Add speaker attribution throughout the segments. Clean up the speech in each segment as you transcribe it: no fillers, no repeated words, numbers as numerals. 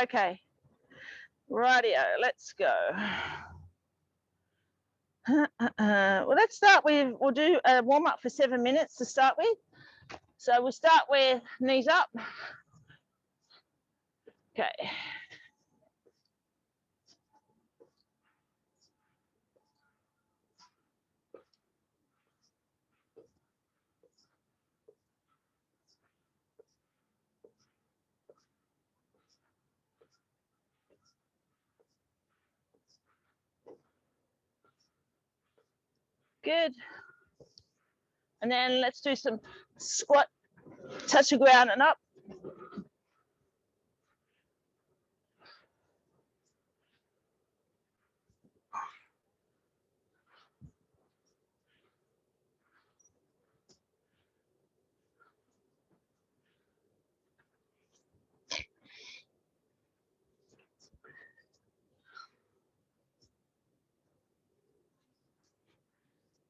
Speaker 1: Okay. Rightio, let's go. Well, let's start with, we'll do a warm up for 7 minutes to start with. So we'll start with knees up. Okay. Good. And then let's do some squat, touch the ground and up.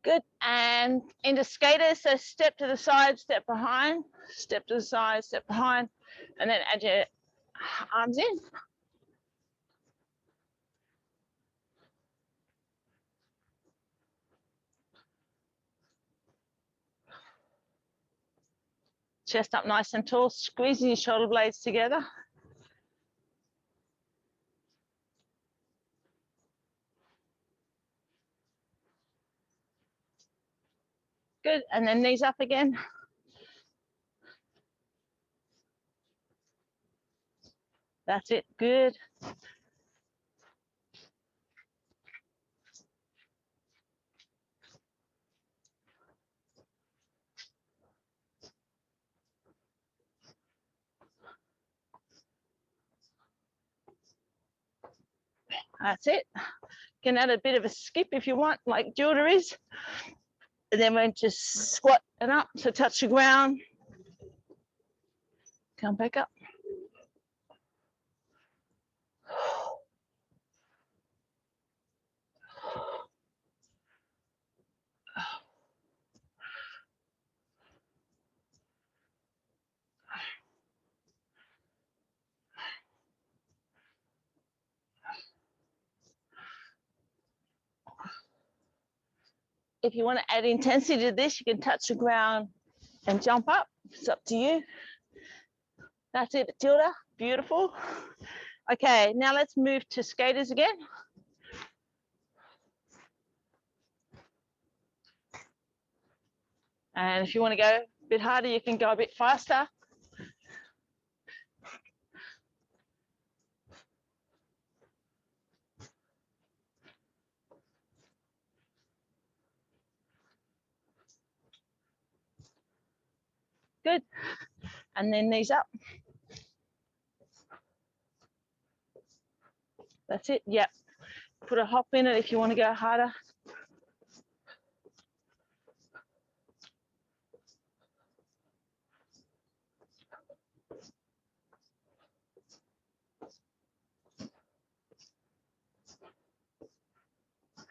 Speaker 1: Good. And into skaters, so step to the side, step behind, step to the side, step behind, and then add your arms in. Chest up nice and tall, squeezing your shoulder blades together. Good. And then knees up again. That's it. Good. That's it. You can add a bit of a skip if you want, like Gilda is. And then we'll just squat and up to touch the ground. Come back up. If you want to add intensity to this, you can touch the ground and jump up. It's up to you. That's it, Tilda. Beautiful. Okay, now let's move to skaters again. And if you want to go a bit harder, you can go a bit faster. Good. And then knees up. That's it. Yep. Put a hop in it if you want to go harder.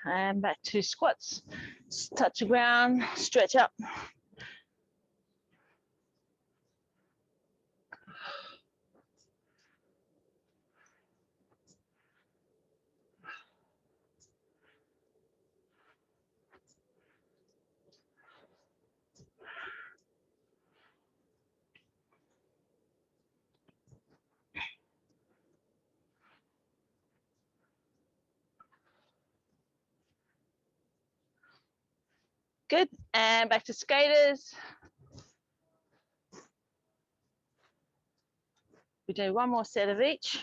Speaker 1: And back to squats. Touch the ground, stretch up. Good. And back to skaters. We do one more set of each.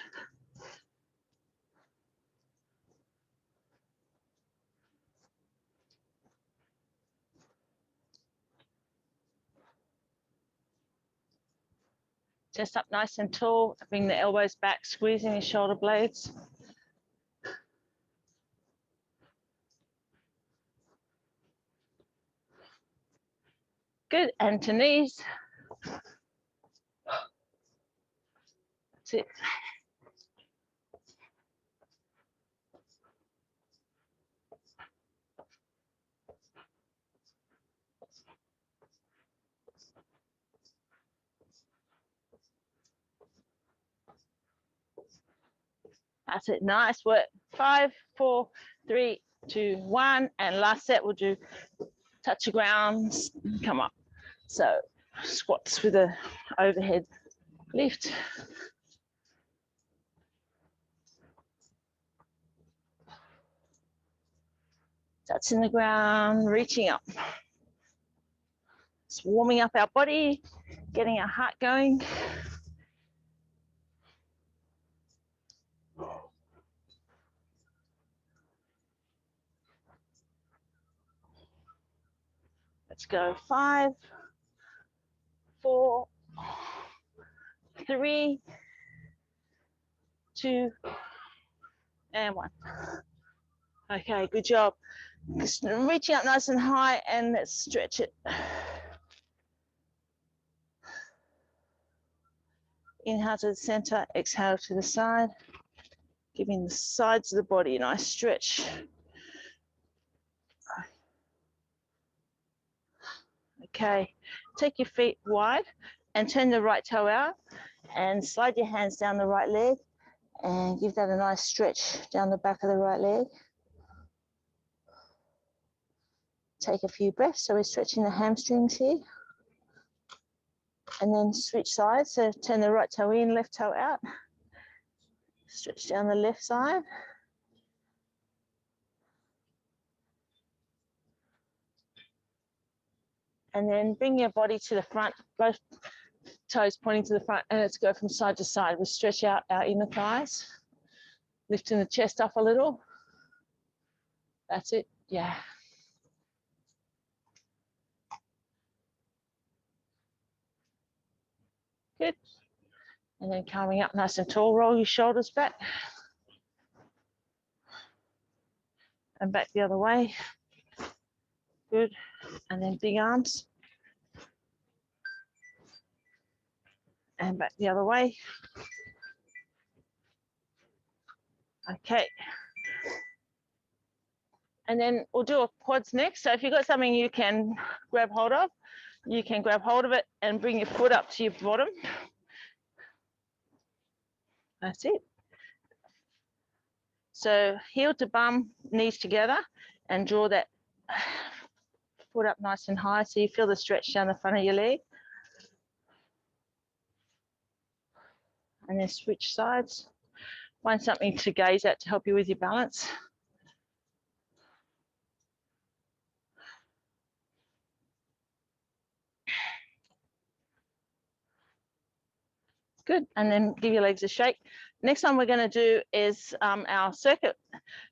Speaker 1: Chest up nice and tall. Bring the elbows back, squeezing your shoulder blades. Good. And to knees. That's it. That's it. Nice work. 5, 4, 3, 2, 1. And last set, we'll do touch the ground, come up. So squats with a overhead lift. Touching the ground, reaching up. It's warming up our body, getting our heart going. Let's go. 5, 4, 3, 2, and 1. Okay, good job. Just reaching up nice and high, and let's stretch it. Inhale to the center, exhale to the side, giving the sides of the body a nice stretch. Okay, take your feet wide and turn the right toe out and slide your hands down the right leg and give that a nice stretch down the back of the right leg. Take a few breaths, so we're stretching the hamstrings here. And then switch sides, so turn the right toe in, left toe out. Stretch down the left side. And then bring your body to the front, both toes pointing to the front, and let's go from side to side. We'll stretch out our inner thighs, lifting the chest up a little. That's it, yeah. Good. And then coming up nice and tall, roll your shoulders back. And back the other way. Good. And then big arms. And back the other way. Okay. And then we'll do a quads next. So if you've got something you can grab hold of, you can grab hold of it and bring your foot up to your bottom. That's it. So heel to bum, knees together, and draw that foot up nice and high so you feel the stretch down the front of your leg. And then switch sides. Find something to gaze at to help you with your balance. Good, and then give your legs a shake. Next one we're going to do is our circuit.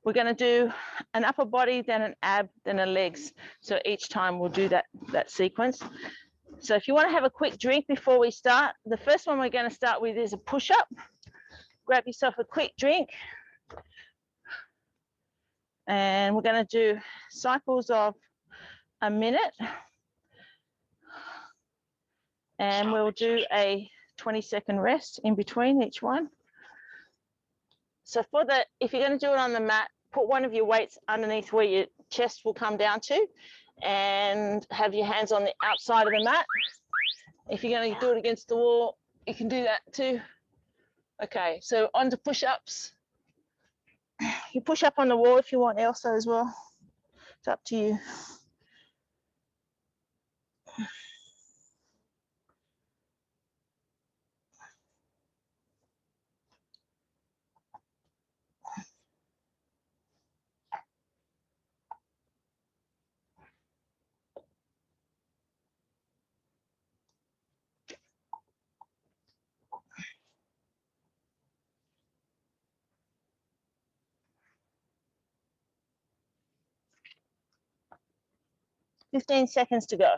Speaker 1: We're going to do an upper body, then an ab, then a legs. So each time we'll do that sequence. So if you want to have a quick drink before we start, the first one we're going to start with is a push-up. Grab yourself a quick drink. And we're going to do cycles of a minute. And we'll do a 20-second rest in between each one. So if you're going to do it on the mat, put one of your weights underneath where your chest will come down to and have your hands on the outside of the mat. If you're going to do it against the wall, you can do that too. Okay, so on to push-ups. You push up on the wall if you want also as well. It's up to you. Fifteen seconds to go.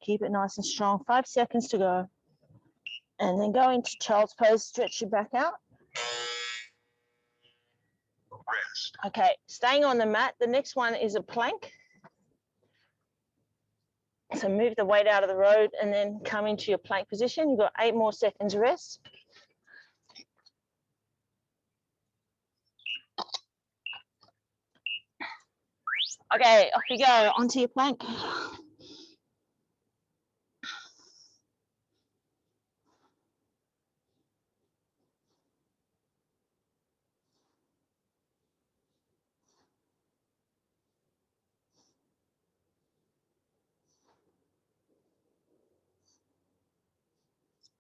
Speaker 1: Keep it nice and strong. 5 seconds to go. And then go into child's pose, stretch your back out. Rest. Okay, staying on the mat. The next one is a plank. So move the weight out of the road and then come into your plank position. You've got 8 more seconds rest. Okay, off you go, onto your plank.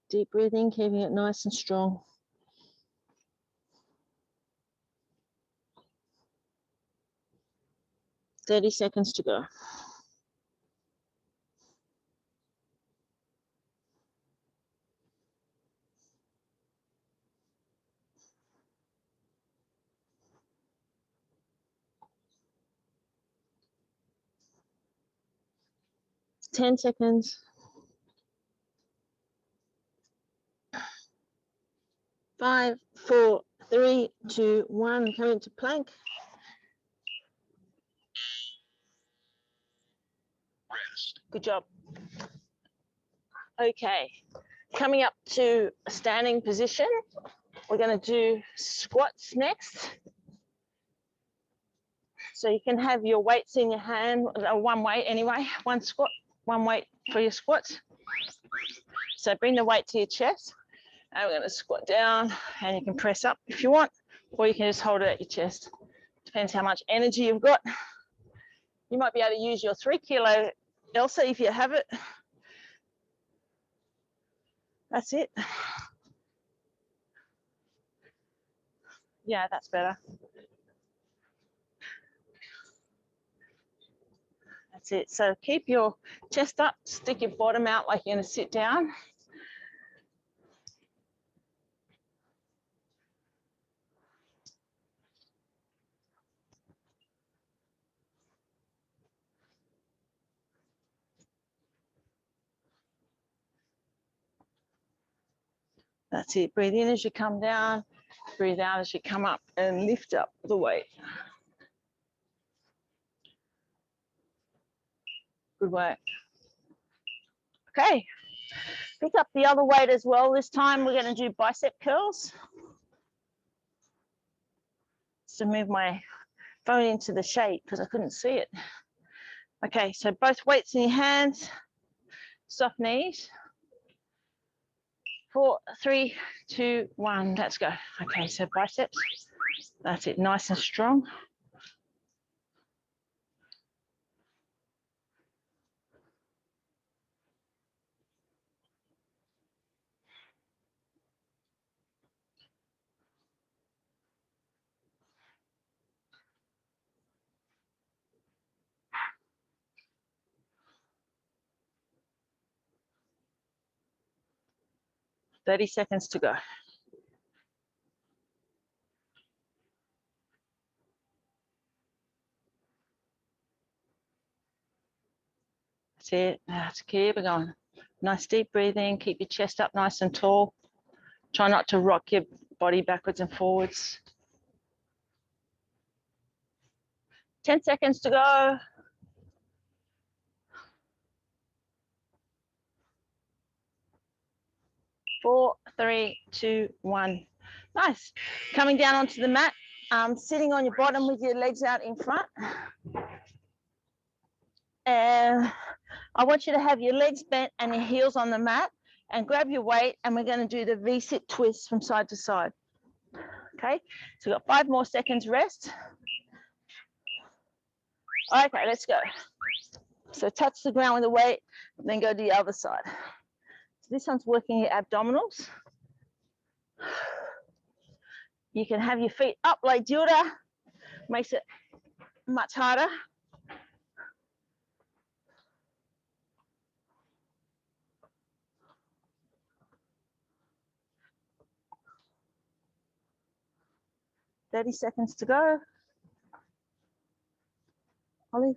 Speaker 1: Deep breathing, keeping it nice and strong. Thirty seconds to go. Ten seconds. 5, 4, 3, 2, 1. Come into plank. Rest. Good job. Okay, coming up to a standing position. We're going to do squats next. So you can have your weights in your hand, one weight anyway, one squat, one weight for your squats. So bring the weight to your chest. And we're going to squat down, and you can press up if you want, or you can just hold it at your chest. Depends how much energy you've got. You might be able to use your 3 kilo Elsa if you have it. That's it. Yeah, that's better. That's it. So keep your chest up, stick your bottom out like you're going to sit down. That's it. Breathe in as you come down. Breathe out as you come up, and lift up the weight. Good work. Okay, pick up the other weight as well. This time we're going to do bicep curls. Just to move my phone into the shade because I couldn't see it. Okay, so both weights in your hands, soft knees. 4, 3, 2, 1, let's go. Okay, so biceps. That's it, nice and strong. Thirty seconds to go. That's it. Let's keep it going. Nice deep breathing. Keep your chest up nice and tall. Try not to rock your body backwards and forwards. 10 seconds to go. 4, 3, 2, 1. Nice. Coming down onto the mat, sitting on your bottom with your legs out in front. And I want you to have your legs bent and your heels on the mat, and grab your weight, and we're going to do the V-sit twist from side to side. Okay, so we've got 5 more seconds rest. Okay, let's go. So touch the ground with the weight, then go to the other side. So this one's working your abdominals. You can have your feet up like Dilda, makes it much harder. Thirty seconds to go. Olive.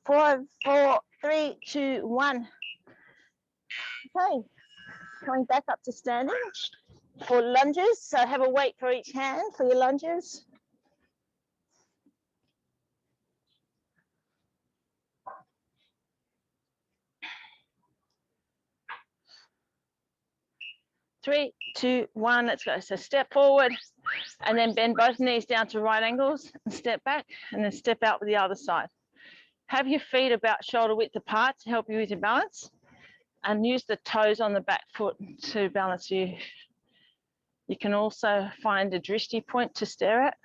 Speaker 1: 5, 4, 3, 2, 1. Okay, coming back up to standing for lunges. So have a weight for each hand for your lunges. Three, two, one, let's go. So step forward, And then bend both knees down to right angles and step back, and then step out with the other side. Have your feet about shoulder width apart to help you with your balance, and use the toes on the back foot to balance you. You can also find a drishti point to stare at.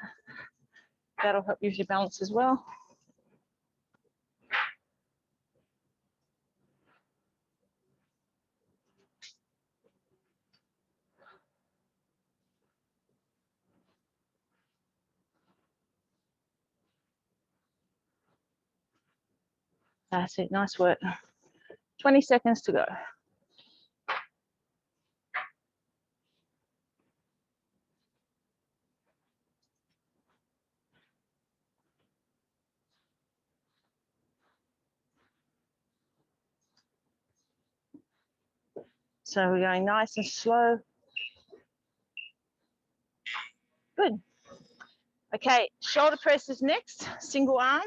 Speaker 1: That'll help you with your balance as well. That's it, nice work. 20 seconds to go. So we're going nice and slow. Good. Okay, shoulder presses next, single arm.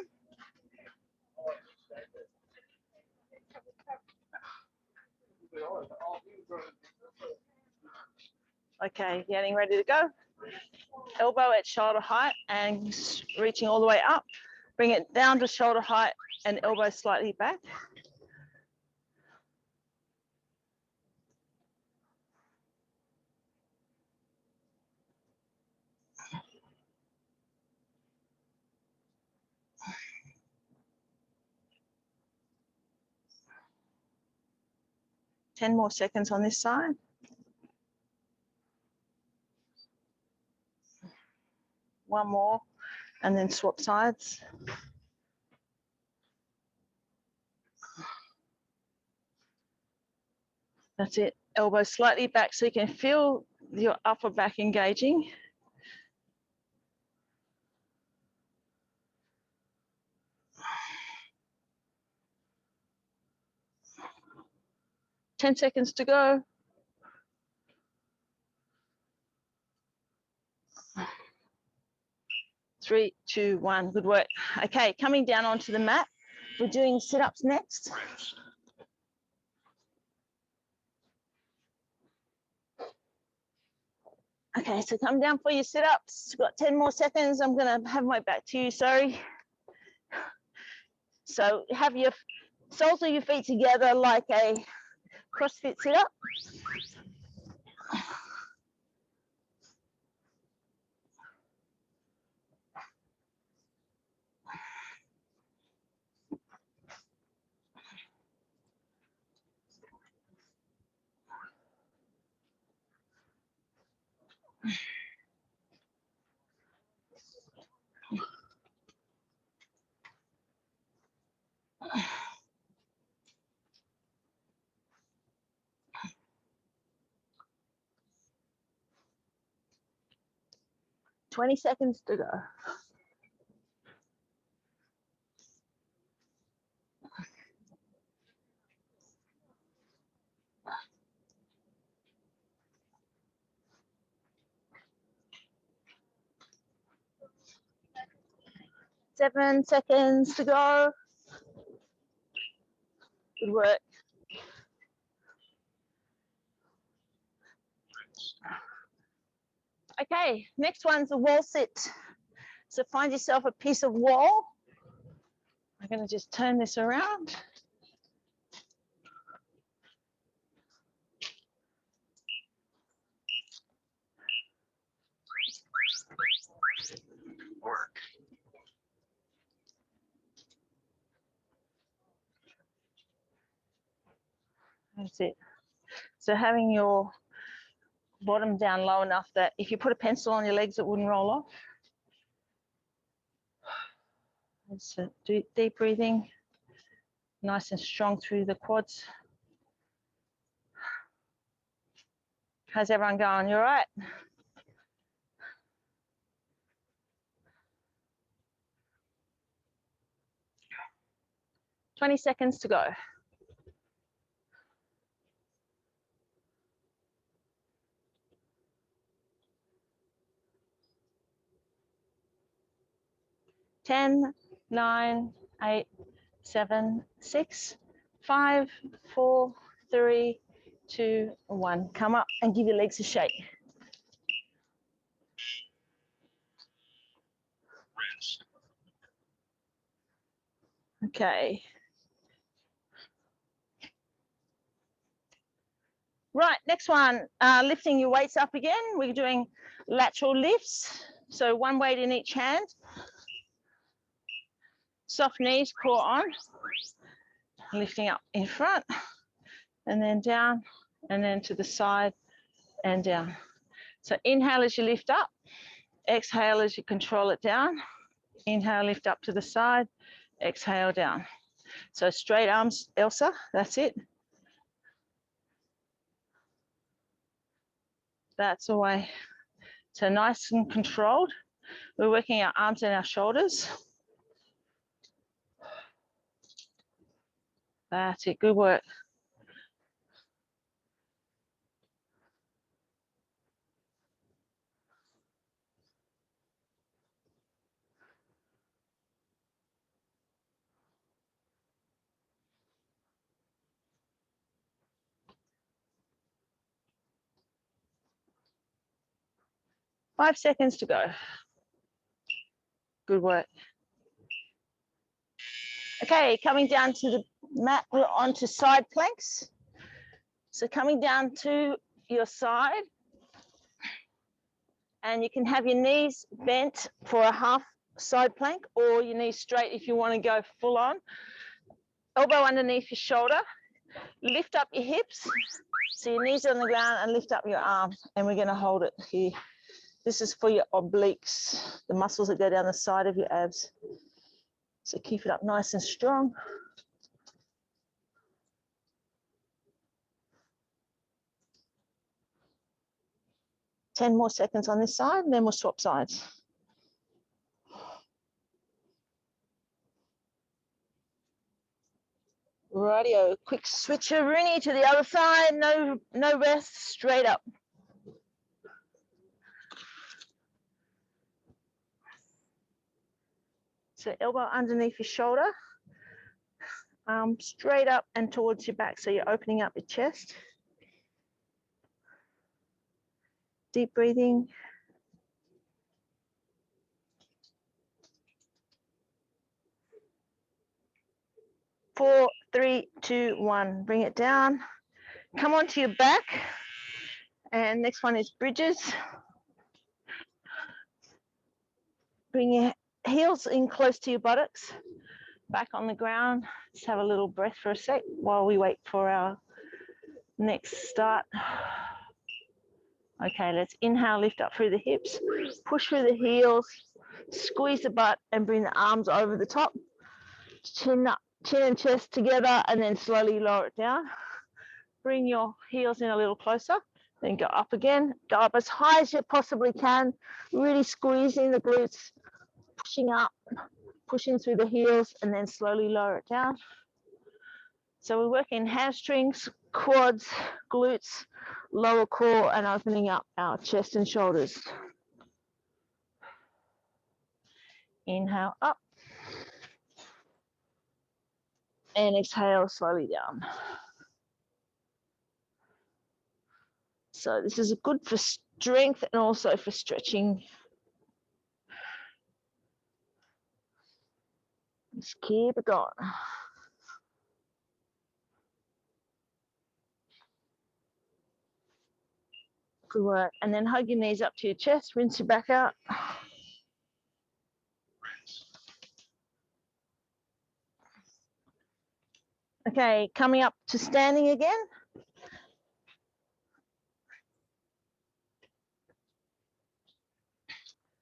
Speaker 1: Okay, getting ready to go. Elbow at shoulder height and reaching all the way up. Bring it down to shoulder height and elbow slightly back. Ten more seconds on this side. One more, and then swap sides. That's it. Elbow slightly back so you can feel your upper back engaging. Ten seconds to go. Three, two, one. Good work. Okay, coming down onto the mat. We're doing sit-ups next. Okay, so come down for your sit-ups. Got 10 more seconds. I'm gonna have my back to you, sorry. So have your soles of your feet together like a CrossFit sit-up. Twenty seconds to go. Seven seconds to go. Good work. Okay, next one's a wall sit. So find yourself a piece of wall. I'm going to just turn this around. Work. That's it. So having your bottom down low enough that if you put a pencil on your legs, it wouldn't roll off. So do deep breathing, nice and strong through the quads. How's everyone going? You all right? Twenty seconds to go. Ten, 9, 8, 7, 6, 5, 4, 3, 2, 1. Come up and give your legs a shake. Okay. Right, next one, lifting your weights up again. We're doing lateral lifts. So one weight in each hand. Soft knees, core on. Lifting up in front and then down and then to the side and down. So inhale as you lift up. Exhale as you control it down. Inhale, lift up to the side. Exhale, down. So straight arms, Elsa, that's it. That's the way. So nice and controlled. We're working our arms and our shoulders. That's it, good work. Five seconds to go. Good work. Okay, coming down to the mat, we're onto side planks. So coming down to your side, and you can have your knees bent for a half side plank or your knees straight if you want to go full on. Elbow underneath your shoulder, lift up your hips, so your knees on the ground and lift up your arm, and we're going to hold it here. This is for your obliques, the muscles that go down the side of your abs. So keep it up nice and strong. Ten more seconds on this side, and then we'll swap sides. Rightio, quick switcheroonie to the other side, no rest, straight up. So elbow underneath your shoulder, straight up and towards your back, so you're opening up your chest. Deep breathing. 4, 3, 2, 1. Bring it down. Come onto your back. And next one is bridges. Bring your heels in close to your buttocks. Back on the ground. Just have a little breath for a sec while we wait for our next start. Okay, let's inhale, lift up through the hips. Push through the heels. Squeeze the butt and bring the arms over the top. Chin up. Chin and chest together, and then slowly lower it down. Bring your heels in a little closer, then go up again. Go up as high as you possibly can, really squeezing the glutes, pushing up, pushing through the heels, and then slowly lower it down. So we're working hamstrings, quads, glutes, lower core, and opening up our chest and shoulders. Inhale up. And exhale slowly down. So this is good for strength and also for stretching. Just keep it going. Good work. And then hug your knees up to your chest, rinse your back out. Okay, coming up to standing again.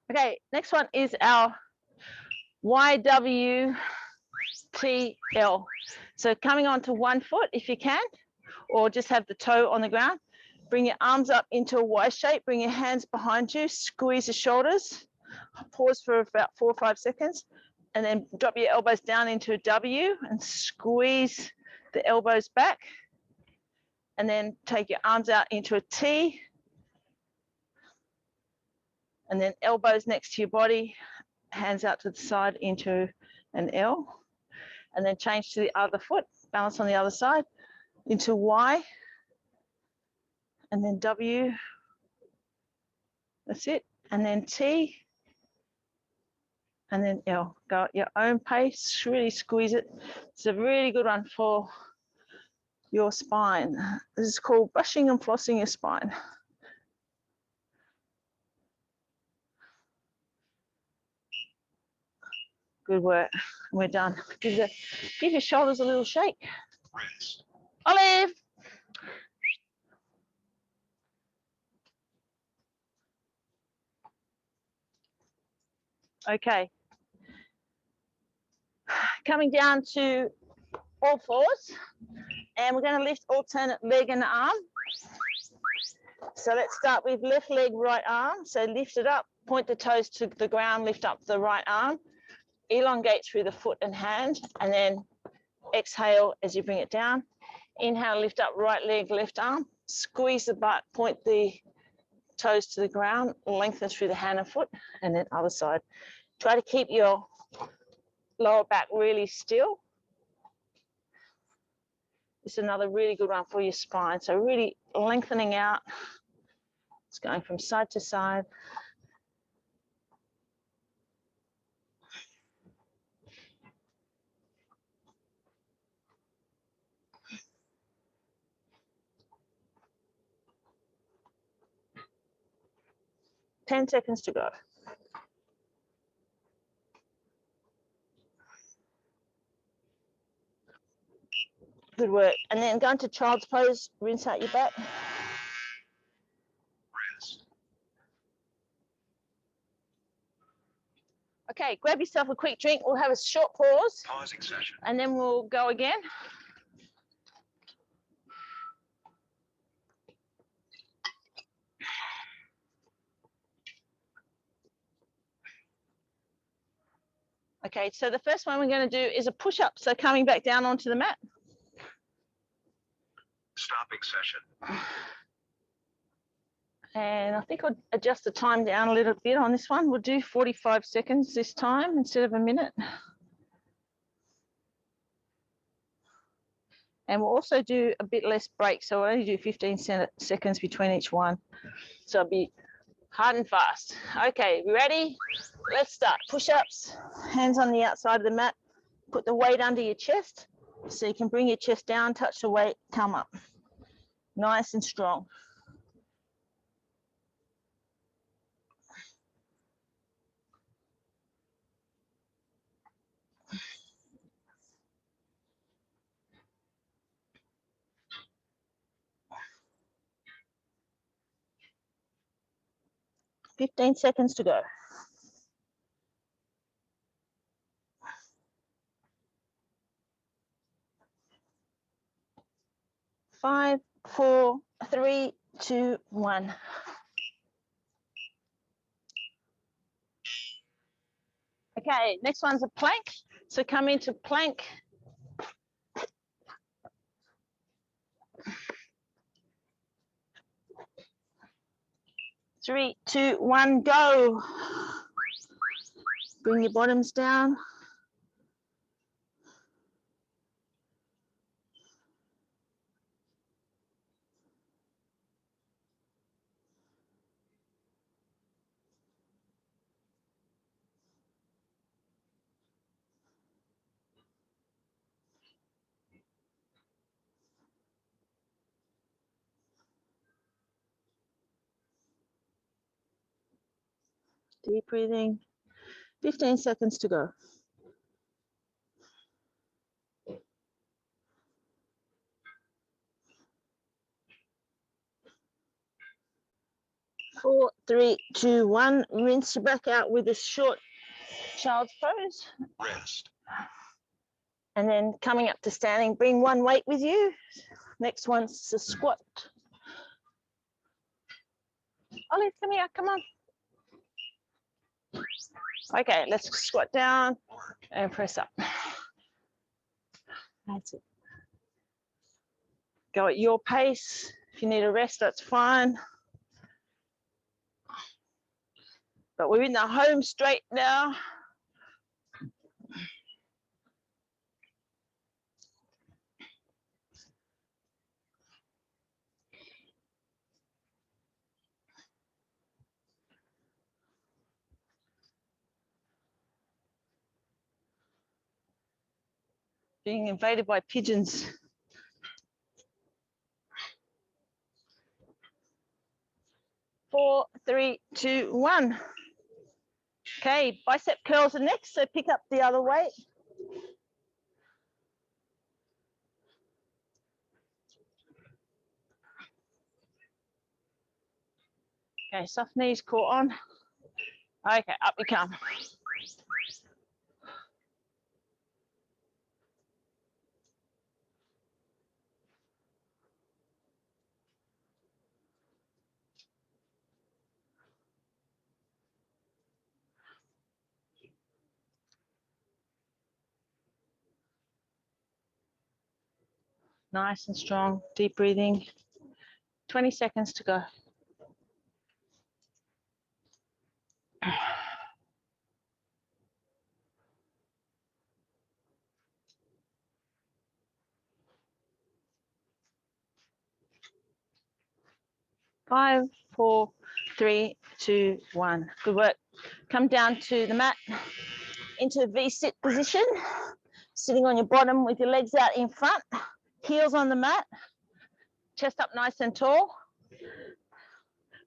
Speaker 1: Okay, next one is our YWTL. So coming onto one foot if you can, or just have the toe on the ground. Bring your arms up into a Y shape, bring your hands behind you, squeeze the shoulders, pause for about 4 or 5 seconds, and then drop your elbows down into a W and squeeze the elbows back. And then take your arms out into a T. And then elbows next to your body, hands out to the side into an L. And then change to the other foot, balance on the other side, into Y. And then W. That's it. And then T. And then go at your own pace, really squeeze it. It's a really good one for your spine. This is called brushing and flossing your spine. Good work. We're done. Give your shoulders a little shake. Olive. Okay. Coming down to all fours, and we're going to lift alternate leg and arm. So let's start with left leg, right arm. So lift it up, point the toes to the ground, lift up the right arm, elongate through the foot and hand, and then exhale as you bring it down. Inhale, lift up right leg, left arm, squeeze the butt, point the toes to the ground, lengthen through the hand and foot, and then other side. Try to keep your lower back really still. It's another really good one for your spine. So really lengthening out. It's going from side to side. Ten seconds to go. Good work. And then go into child's pose, rinse out your back. Okay, grab yourself a quick drink. We'll have a short pause. Pausing session. And then we'll go again. Okay, so the first one we're going to do is a push-up. So coming back down onto the mat. Stopping session. And I think I'll adjust the time down a little bit on this one. We'll do 45 seconds this time instead of a minute. And we'll also do a bit less break. So we'll only do 15 seconds between each one. So it'll be hard and fast. Okay, we ready? Let's start. Push-ups, hands on the outside of the mat. Put the weight under your chest so you can bring your chest down, touch the weight, come up. Nice and strong. Fifteen seconds to go. 5, 4, 3, 2, 1. Okay, next one's a plank. So come into plank. Three, two, one, go. Bring your bottoms down. Deep breathing. 15 seconds to go. 4, 3, 2, 1. Rinse your back out with a short child's pose. Rest. And then coming up to standing, bring one weight with you. Next one's a squat. Olive, come here, come on. Okay, let's squat down and press up. That's it. Go at your pace. If you need a rest, that's fine. But we're in the home straight now. being invaded by pigeons. Four, three, two, one. Okay, bicep curls are next, so pick up the other weight. Okay, soft knees, core on. Okay, up you come. Nice and strong, deep breathing. 20 seconds to go. Five, four, three, two, one. Good work. Come down to the mat into a V-sit position, sitting on your bottom with your legs out in front, heels on the mat, chest up nice and tall.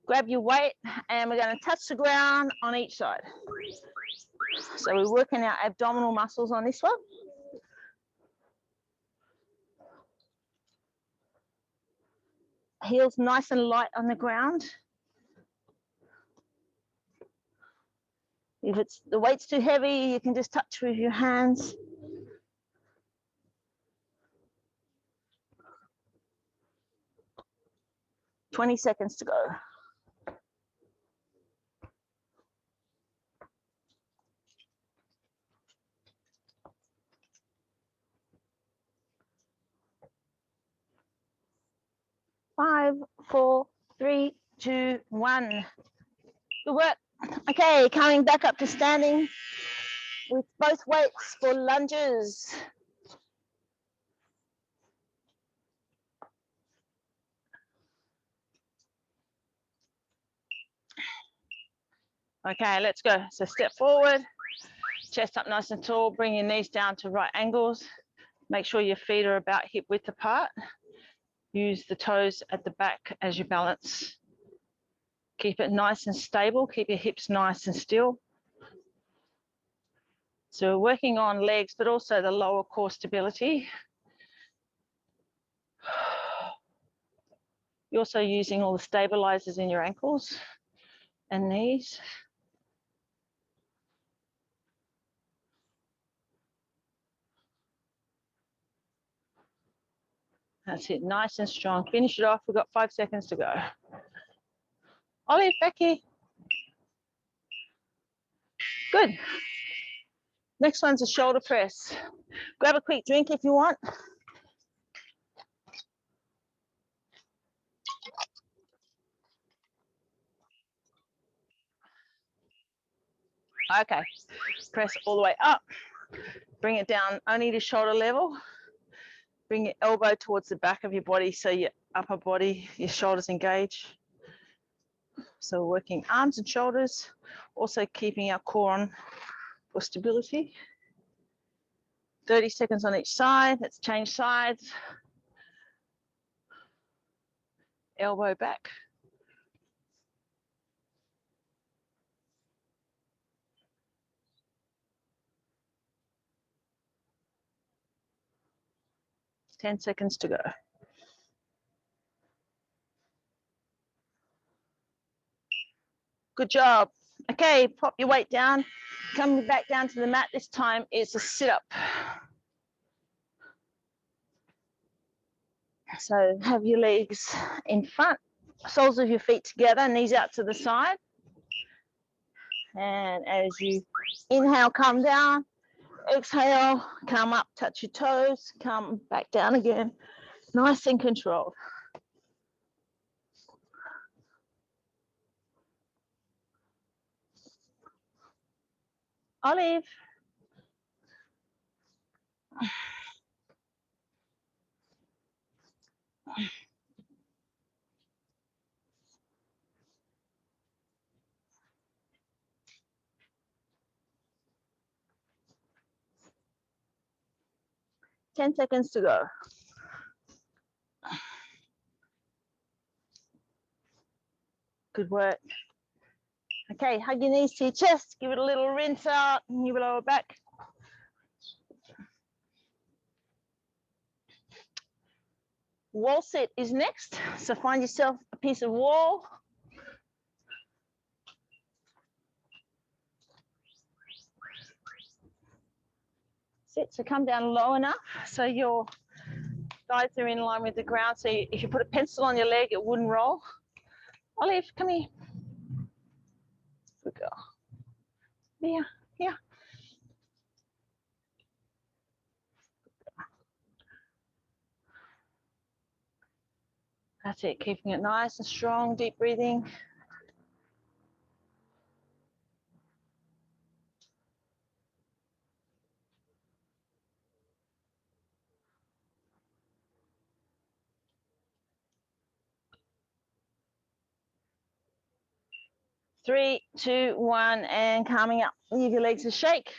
Speaker 1: Grab your weight and we're going to touch the ground on each side. So we're working our abdominal muscles on this one. Heels nice and light on the ground. If the weight's too heavy, you can just touch with your hands. Twenty seconds to go. Five, four, three, two, one. Good work. Okay, coming back up to standing with both weights for lunges. Okay, let's go. So step forward, chest up nice and tall, bring your knees down to right angles. Make sure your feet are about hip width apart. Use the toes at the back as you balance. Keep it nice and stable. Keep your hips nice and still. So we're working on legs, but also the lower core stability. You're also using all the stabilizers in your ankles and knees. That's it, nice and strong. Finish it off. We've got 5 seconds to go. Olive, Becky. Good. Next one's a shoulder press. Grab a quick drink if you want. Okay, press all the way up. Bring it down only to shoulder level. Bring your elbow towards the back of your body so your upper body, your shoulders engage. So we're working arms and shoulders, also keeping our core on for stability. 30 seconds on each side. Let's change sides. Elbow back. Ten seconds to go. Good job. Okay, pop your weight down. Coming back down to the mat. This time is a sit-up. So have your legs in front, soles of your feet together, knees out to the side. And as you inhale, come down. Exhale, come up, touch your toes, come back down again. Nice and controlled. Olive. 10 seconds to go. Good work. Okay, hug your knees to your chest, give it a little rinse out, and your lower back. Wall sit is next. So find yourself a piece of wall. Sit, so come down low enough so your thighs are in line with the ground. So if you put a pencil on your leg, it wouldn't roll. Olive, come here. Good girl. Here, here. That's it, keeping it nice and strong, deep breathing. Three, two, one, and calming up. Give your legs a shake.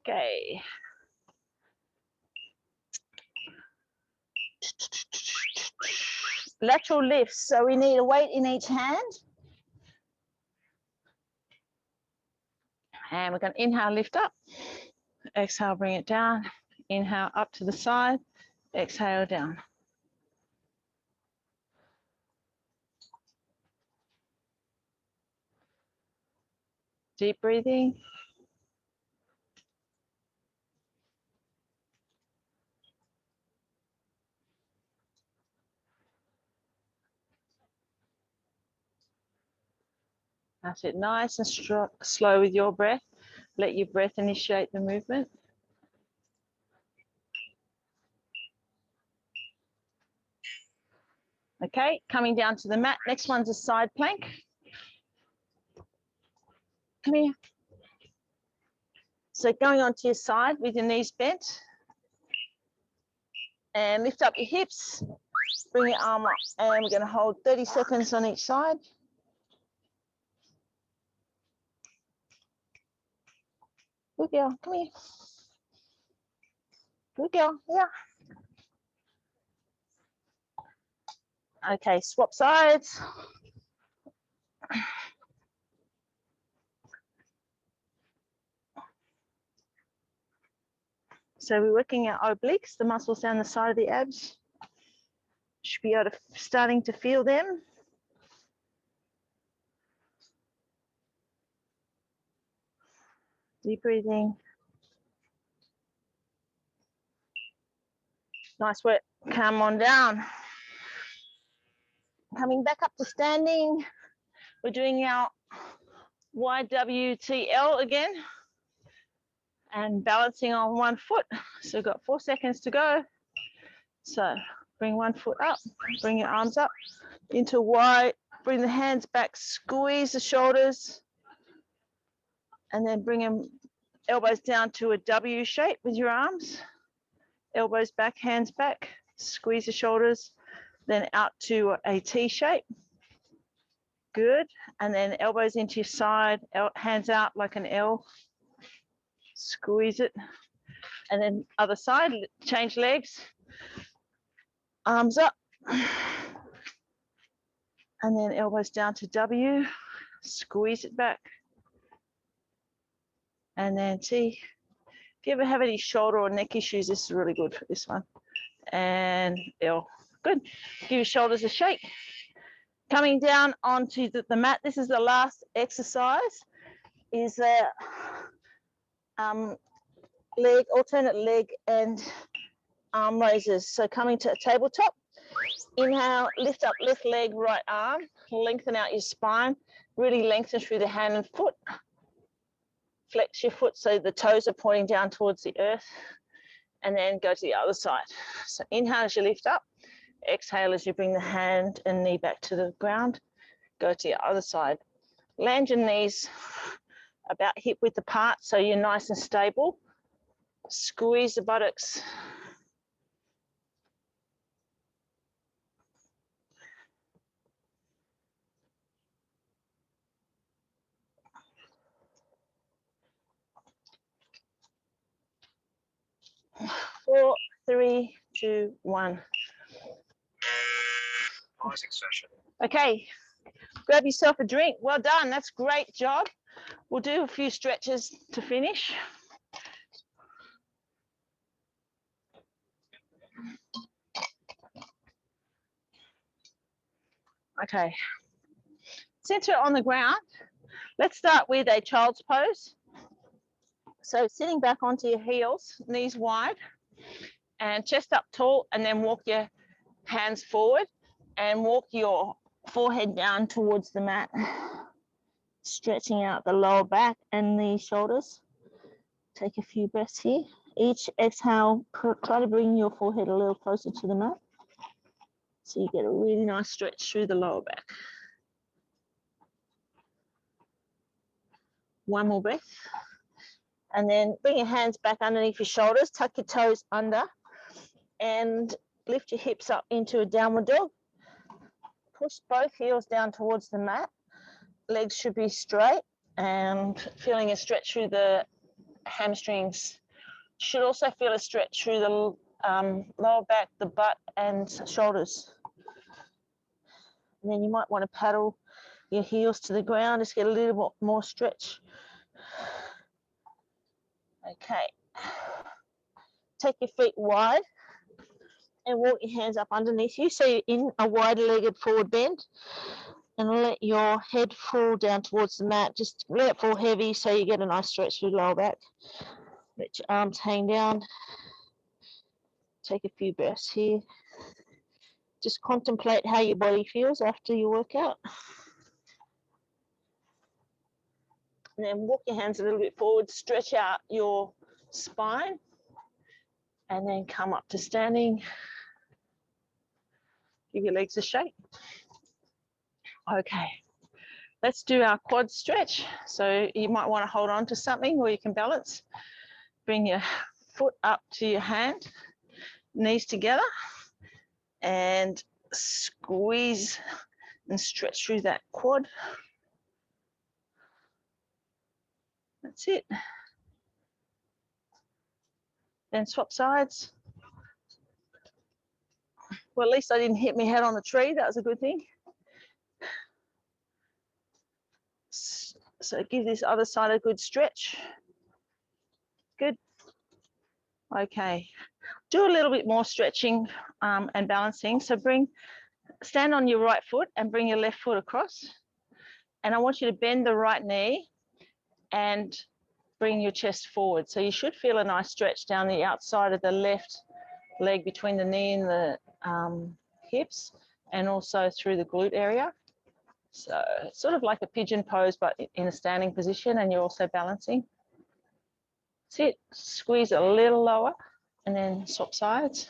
Speaker 1: Okay. Lateral lifts. So we need a weight in each hand. And we're going to inhale, lift up. Exhale, bring it down. Inhale, up to the side. Exhale, down. Deep breathing. That's it, nice and slow with your breath. Let your breath initiate the movement. Okay, coming down to the mat. Next one's a side plank. Come here. So going onto your side with your knees bent. And lift up your hips. Bring your arm up. And we're going to hold 30 seconds on each side. Good girl, come here. Good girl, yeah. Okay, swap sides. So we're working our obliques, the muscles down the side of the abs. Should be able to starting to feel them. Deep breathing. Nice work. Come on down. Coming back up to standing. We're doing our YWTL again. And balancing on one foot. So we've got 4 seconds to go. So bring one foot up, bring your arms up into Y, bring the hands back, squeeze the shoulders, and then bring them elbows down to a W shape with your arms. Elbows back, hands back, squeeze the shoulders, then out to a T shape. Good. And then elbows into your side, hands out like an L. Squeeze it. And then other side, change legs. Arms up. And then elbows down to W. Squeeze it back. And then T. If you ever have any shoulder or neck issues, this is really good for this one. And L. Good. Give your shoulders a shake. Coming down onto the mat. This is the last exercise. Is a leg, alternate leg and arm raises. So coming to a tabletop. Inhale, lift up left leg, right arm. Lengthen out your spine. Really lengthen through the hand and foot. Flex your foot so the toes are pointing down towards the earth, and then go to the other side. So inhale as you lift up, exhale as you bring the hand and knee back to the ground, go to the other side. Land your knees about hip width apart so you're nice and stable. Squeeze the buttocks. 4, 3, 2, 1. Okay, grab yourself a drink. Well done, that's a great job. We'll do a few stretches to finish. Okay, since we're on the ground, let's start with a child's pose. So sitting back onto your heels, knees wide, and chest up tall, and then walk your hands forward and walk your forehead down towards the mat, stretching out the lower back and the shoulders. Take a few breaths here. Each exhale, try to bring your forehead a little closer to the mat, so you get a really nice stretch through the lower back. One more breath. And then bring your hands back underneath your shoulders, tuck your toes under, and lift your hips up into a downward dog. Push both heels down towards the mat. Legs should be straight, and feeling a stretch through the hamstrings. Should also feel a stretch through the lower back, the butt, and shoulders. And then you might want to paddle your heels to the ground, just get a little bit more stretch. Okay. Take your feet wide and walk your hands up underneath you, so you're in a wide-legged forward bend, and let your head fall down towards the mat. Just let it fall heavy so you get a nice stretch through the lower back. Let your arms hang down. Take a few breaths here. Just contemplate how your body feels after your workout. And then walk your hands a little bit forward, stretch out your spine, and then come up to standing. Give your legs a shake. Okay, let's do our quad stretch. So you might want to hold on to something where you can balance. Bring your foot up to your hand, knees together, and squeeze and stretch through that quad. That's it. Then swap sides. Well, at least I didn't hit my head on the tree. That was a good thing. So give this other side a good stretch. Good. Okay. Do a little bit more stretching and balancing. So stand on your right foot and bring your left foot across. And I want you to bend the right knee and bring your chest forward. So you should feel a nice stretch down the outside of the left leg between the knee and the hips, and also through the glute area. So it's sort of like a pigeon pose, but in a standing position, and you're also balancing. Sit, squeeze a little lower, and then swap sides.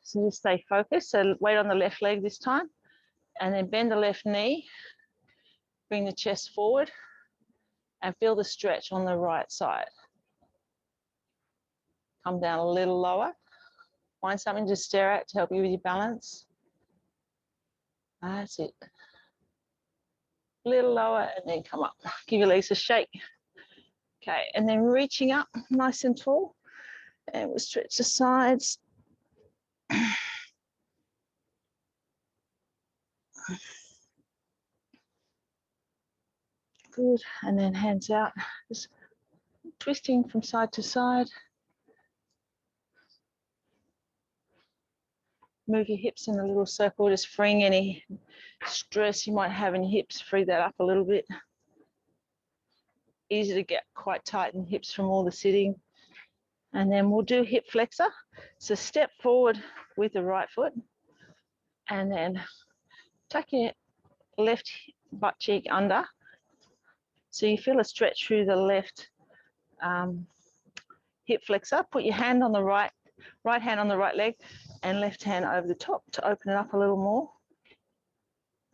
Speaker 1: So just stay focused. So weight on the left leg this time, and then bend the left knee, bring the chest forward, and feel the stretch on the right side. Come down a little lower. Find something to stare at to help you with your balance. That's it. A little lower, and then come up. Give your legs a shake. Okay, and then reaching up nice and tall, and we'll stretch the sides. Good, and then hands out, just twisting from side to side. Move your hips in a little circle, just freeing any stress you might have in your hips, free that up a little bit. Easy to get quite tight in hips from all the sitting. And then we'll do hip flexor. So step forward with the right foot, and then tuck your left butt cheek under. So you feel a stretch through the left hip flexor. Put your hand on the right hand on the right leg, and left hand over the top to open it up a little more.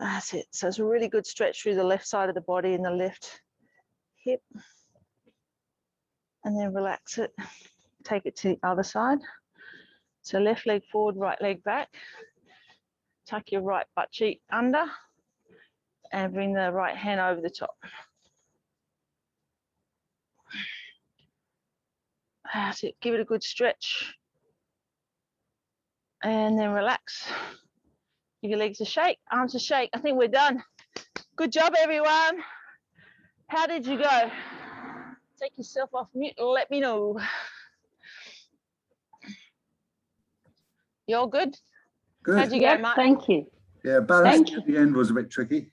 Speaker 1: That's it. So it's a really good stretch through the left side of the body and the left hip. And then relax it. Take it to the other side. So left leg forward, right leg back. Tuck your right butt cheek under, and bring the right hand over the top. That's it. Give it a good stretch. And then relax. Give your legs a shake, arms a shake. I think we're done. Good job, everyone. How did you go? Take yourself off mute and let me know. You all good?
Speaker 2: Good.
Speaker 1: How'd you go,
Speaker 3: Yep,
Speaker 1: Mark?
Speaker 3: thank you.
Speaker 2: Yeah, balancing
Speaker 3: Thank
Speaker 2: at the end was a bit tricky.